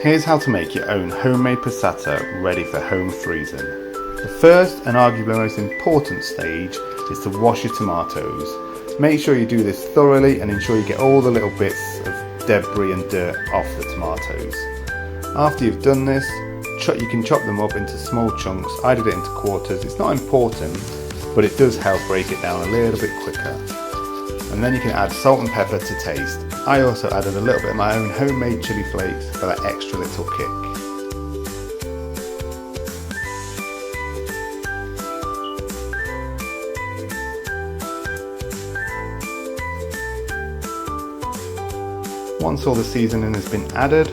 Here's how to make your own homemade passata ready for home freezing. The first and arguably most important stage is to wash your tomatoes. Make sure you do this thoroughly and ensure you get all the little bits of debris and dirt off the tomatoes. After you've done this, you can chop them up into small chunks. I did it into quarters. It's not important, but it does help break it down a little bit quicker. And then you can add salt and pepper to taste. I also added a little bit of my own homemade chili flakes for that extra little kick. Once all the seasoning has been added,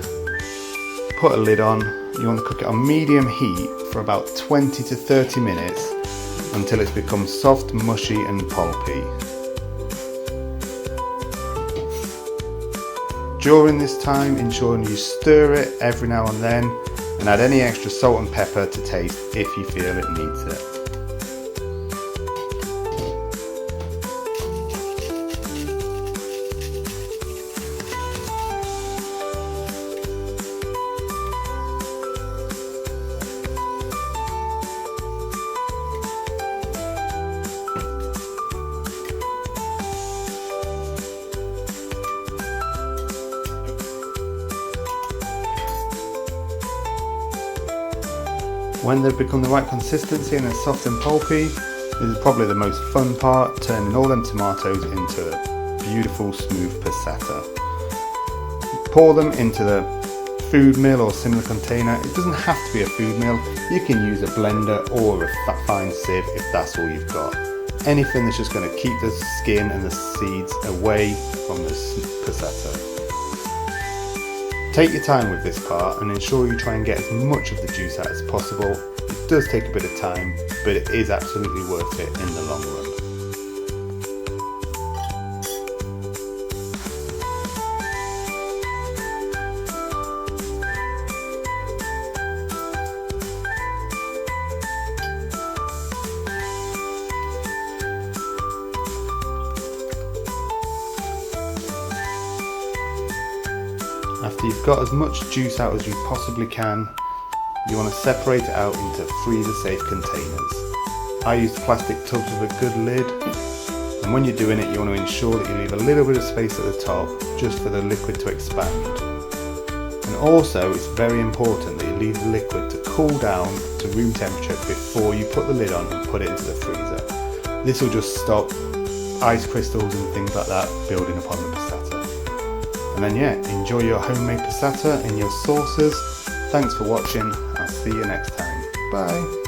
put a lid on. You want to cook it on medium heat for about 20 to 30 minutes until it's become soft, mushy and pulpy. During this time, ensure you stir it every now and then and add any extra salt and pepper to taste if you feel it needs it. When they've become the right consistency and they're soft and pulpy, this is probably the most fun part, turning all them tomatoes into a beautiful smooth passata. Pour them into the food mill or similar container. It doesn't have to be a food mill. You can use a blender or a fine sieve if that's all you've got. Anything that's just going to keep the skin and the seeds away from the passata. Take your time with this part and ensure you try and get as much of the juice out as possible. It does take a bit of time, but it is absolutely worth it in the long run. After you've got as much juice out as you possibly can, you want to separate it out into freezer safe containers. I used plastic tubs with a good lid, and when you're doing it you want to ensure that you leave a little bit of space at the top just for the liquid to expand. And also it's very important that you leave the liquid to cool down to room temperature before you put the lid on and put it into the freezer. This will just stop ice crystals and things like that building upon the passata. And then enjoy your homemade passata and your sauces. Thanks for watching. I'll see you next time. Bye.